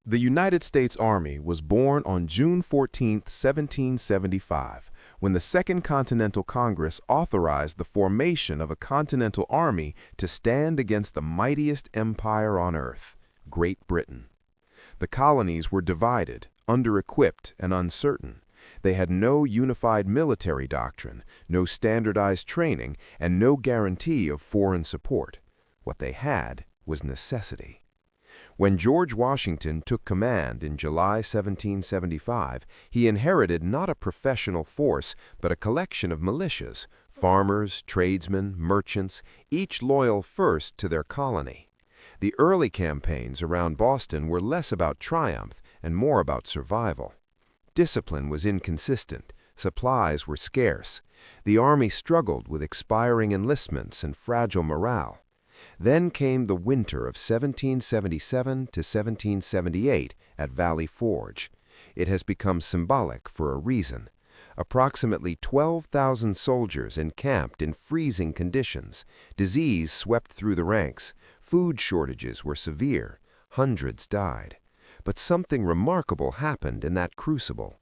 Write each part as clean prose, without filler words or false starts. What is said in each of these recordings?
The United States Army was born on June 14, 1775, when the Second Continental Congress authorized the formation of a Continental Army to stand against the mightiest empire on earth, Great Britain. The colonies were divided, under-equipped, and uncertain. They had no unified military doctrine, no standardized training, and no guarantee of foreign support. What they had was necessity. When George Washington took command in July 1775, he inherited not a professional force, but a collection of militias, farmers, tradesmen, merchants, each loyal first to their colony. The early campaigns around Boston were less about triumph and more about survival. Discipline was inconsistent, supplies were scarce. The army struggled with expiring enlistments and fragile morale. Then came the winter of 1777 to 1778 at Valley Forge. It has become symbolic for a reason. Approximately 12,000 soldiers encamped in freezing conditions. Disease swept through the ranks. Food shortages were severe. Hundreds died. But something remarkable happened in that crucible.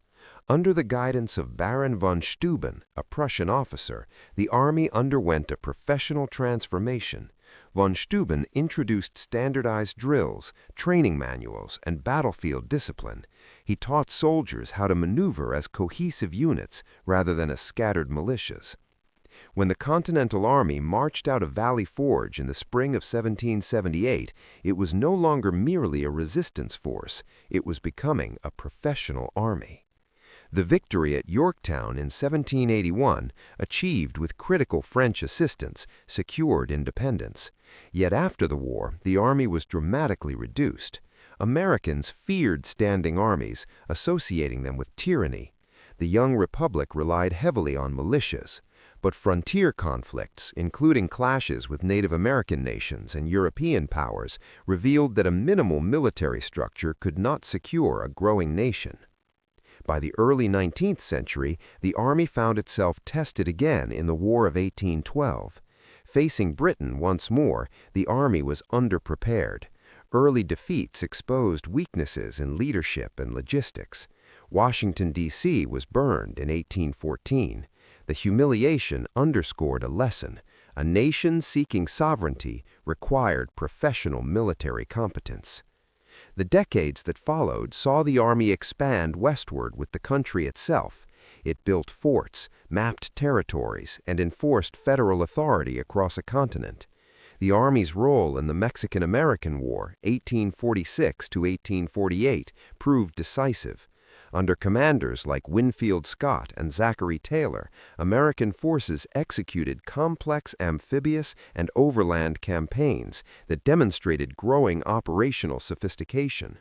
Under the guidance of Baron von Steuben, a Prussian officer, the army underwent a professional transformation. Von Steuben introduced standardized drills, training manuals, and battlefield discipline. He taught soldiers how to maneuver as cohesive units rather than as scattered militias. When the Continental Army marched out of Valley Forge in the spring of 1778, it was no longer merely a resistance force, it was becoming a professional army. The victory at Yorktown in 1781, achieved with critical French assistance, secured independence. Yet after the war, the army was dramatically reduced. Americans feared standing armies, associating them with tyranny. The young republic relied heavily on militias. But frontier conflicts, including clashes with Native American nations and European powers, revealed that a minimal military structure could not secure a growing nation. By the early 19th century, the army found itself tested again in the War of 1812. Facing Britain once more, the army was underprepared. Early defeats exposed weaknesses in leadership and logistics. Washington, D.C. was burned in 1814. The humiliation underscored a lesson. A nation seeking sovereignty required professional military competence. The decades that followed saw the army expand westward with the country itself. It built forts, mapped territories, and enforced federal authority across a continent. The Army's role in the Mexican-American War, 1846 to 1848, proved decisive. Under commanders like Winfield Scott and Zachary Taylor, American forces executed complex amphibious and overland campaigns that demonstrated growing operational sophistication.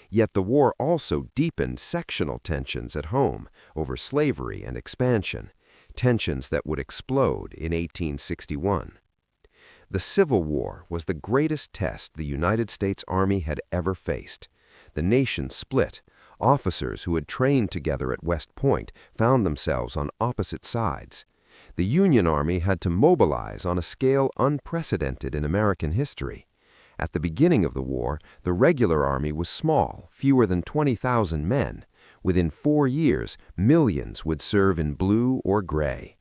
Yet the war also deepened sectional tensions at home over slavery and expansion, tensions that would explode in 1861. The Civil War was the greatest test the United States Army had ever faced. The nation split. Officers who had trained together at West Point found themselves on opposite sides. The Union Army had to mobilize on a scale unprecedented in American history. At the beginning of the war, the regular army was small, fewer than 20,000 men. Within 4 years, millions would serve in blue or gray.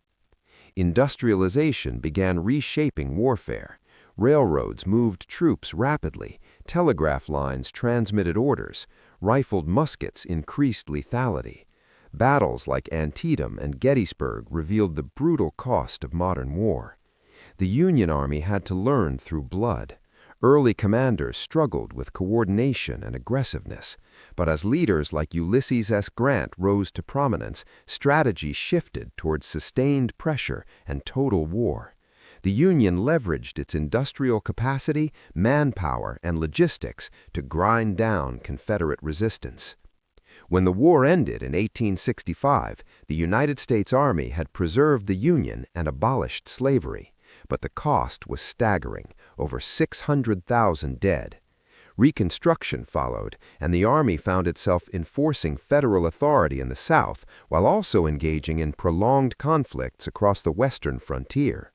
Industrialization began reshaping warfare. Railroads moved troops rapidly. Telegraph lines transmitted orders. Rifled muskets increased lethality. Battles like Antietam and Gettysburg revealed the brutal cost of modern war. The Union Army had to learn through blood. Early commanders struggled with coordination and aggressiveness, but as leaders like Ulysses S. Grant rose to prominence, strategy shifted towards sustained pressure and total war. The Union leveraged its industrial capacity, manpower, and logistics to grind down Confederate resistance. When the war ended in 1865, the United States Army had preserved the Union and abolished slavery, but the cost was staggering, over 600,000 dead. Reconstruction followed, and the Army found itself enforcing federal authority in the South while also engaging in prolonged conflicts across the western frontier.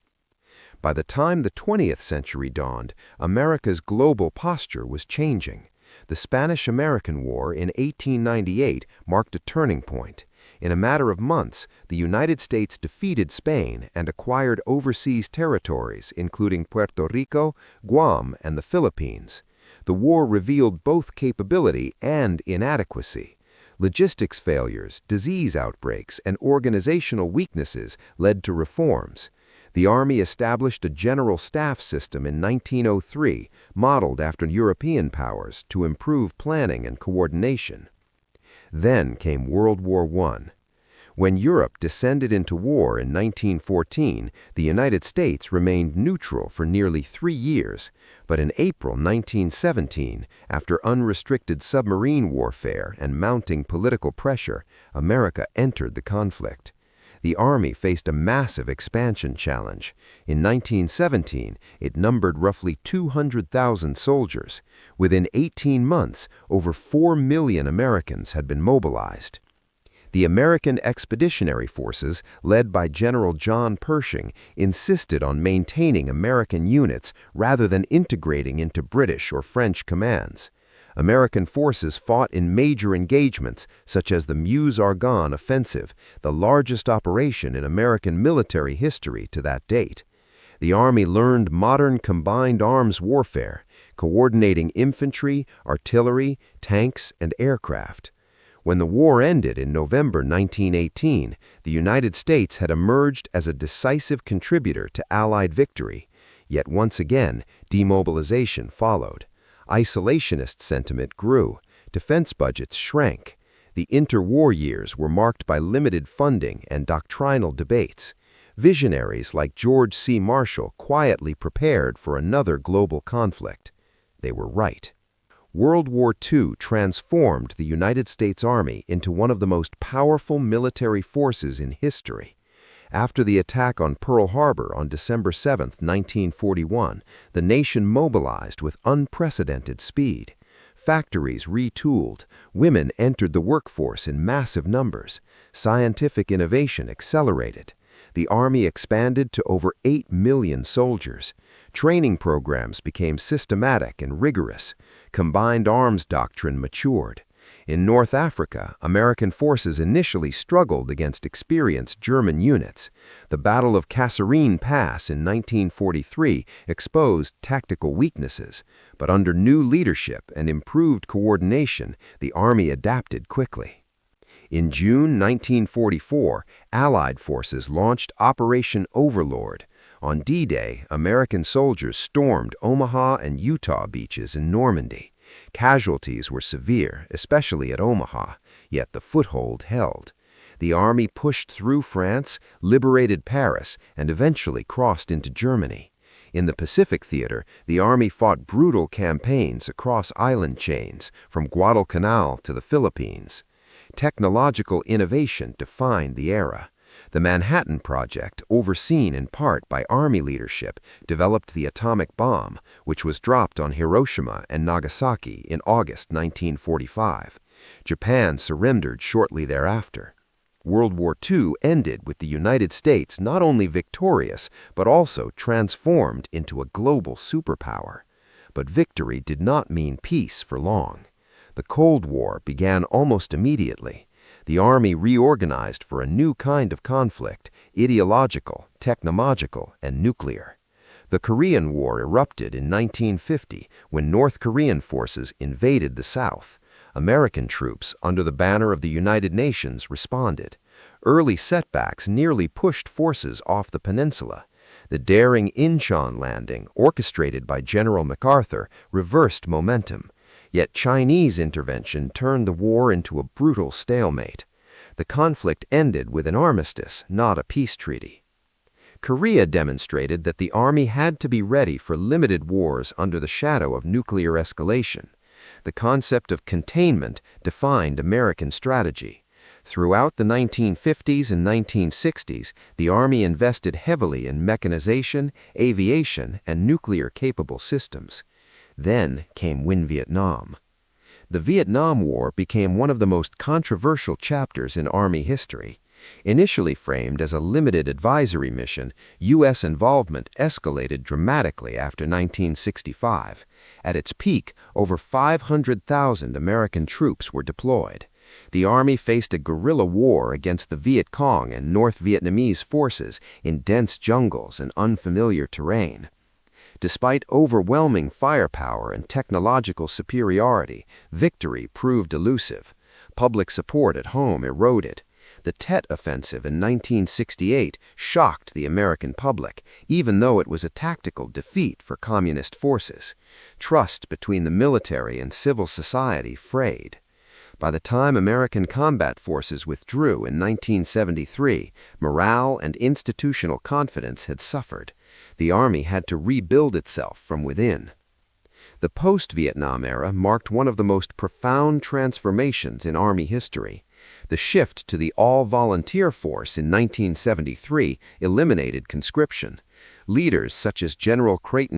By the time the 20th century dawned, America's global posture was changing. The Spanish-American War in 1898 marked a turning point. In a matter of months, the United States defeated Spain and acquired overseas territories, including Puerto Rico, Guam, and the Philippines. The war revealed both capability and inadequacy. Logistics failures, disease outbreaks, and organizational weaknesses led to reforms. The Army established a general staff system in 1903, modeled after European powers, to improve planning and coordination. Then came World War I. When Europe descended into war in 1914, the United States remained neutral for nearly 3 years, but in April 1917, after unrestricted submarine warfare and mounting political pressure, America entered the conflict. The Army faced a massive expansion challenge. In 1917, it numbered roughly 200,000 soldiers. Within 18 months, over 4 million Americans had been mobilized. The American Expeditionary Forces, led by General John Pershing, insisted on maintaining American units rather than integrating into British or French commands. American forces fought in major engagements such as the Meuse-Argonne Offensive, the largest operation in American military history to that date. The Army learned modern combined arms warfare, coordinating infantry, artillery, tanks, and aircraft. When the war ended in November 1918, the United States had emerged as a decisive contributor to Allied victory. Yet once again, demobilization followed. Isolationist sentiment grew. Defense budgets shrank. The interwar years were marked by limited funding and doctrinal debates. Visionaries like George C. Marshall quietly prepared for another global conflict. They were right. World War II transformed the United States Army into one of the most powerful military forces in history. After the attack on Pearl Harbor on December 7, 1941, the nation mobilized with unprecedented speed. Factories retooled, women entered the workforce in massive numbers, scientific innovation accelerated. The Army expanded to over 8 million soldiers. Training programs became systematic and rigorous. Combined arms doctrine matured. In North Africa, American forces initially struggled against experienced German units. The Battle of Kasserine Pass in 1943 exposed tactical weaknesses, but under new leadership and improved coordination, the Army adapted quickly. In June 1944, Allied forces launched Operation Overlord. On D-Day, American soldiers stormed Omaha and Utah beaches in Normandy. Casualties were severe, especially at Omaha, yet the foothold held. The Army pushed through France, liberated Paris, and eventually crossed into Germany. In the Pacific theater, the Army fought brutal campaigns across island chains, from Guadalcanal to the Philippines. Technological innovation defined the era. The Manhattan Project, overseen in part by Army leadership, developed the atomic bomb, which was dropped on Hiroshima and Nagasaki in August 1945. Japan surrendered shortly thereafter. World War II ended with the United States not only victorious, but also transformed into a global superpower. But victory did not mean peace for long. The Cold War began almost immediately. The Army reorganized for a new kind of conflict, ideological, technological, and nuclear. The Korean War erupted in 1950 when North Korean forces invaded the South. American troops, under the banner of the United Nations, responded. Early setbacks nearly pushed forces off the peninsula. The daring Incheon landing, orchestrated by General MacArthur, reversed momentum. Yet Chinese intervention turned the war into a brutal stalemate. The conflict ended with an armistice, not a peace treaty. Korea demonstrated that the Army had to be ready for limited wars under the shadow of nuclear escalation. The concept of containment defined American strategy. Throughout the 1950s and 1960s, the Army invested heavily in mechanization, aviation, and nuclear-capable systems. Then came Win Vietnam. The Vietnam War became one of the most controversial chapters in Army history. Initially framed as a limited advisory mission, U.S. involvement escalated dramatically after 1965. At its peak, over 500,000 American troops were deployed. The Army faced a guerrilla war against the Viet Cong and North Vietnamese forces in dense jungles and unfamiliar terrain. Despite overwhelming firepower and technological superiority, victory proved elusive. Public support at home eroded. The Tet Offensive in 1968 shocked the American public, even though it was a tactical defeat for Communist forces. Trust between the military and civil society frayed. By the time American combat forces withdrew in 1973, morale and institutional confidence had suffered. The Army had to rebuild itself from within. The post-Vietnam era marked one of the most profound transformations in Army history. The shift to the all-volunteer force in 1973 eliminated conscription. Leaders such as General Creighton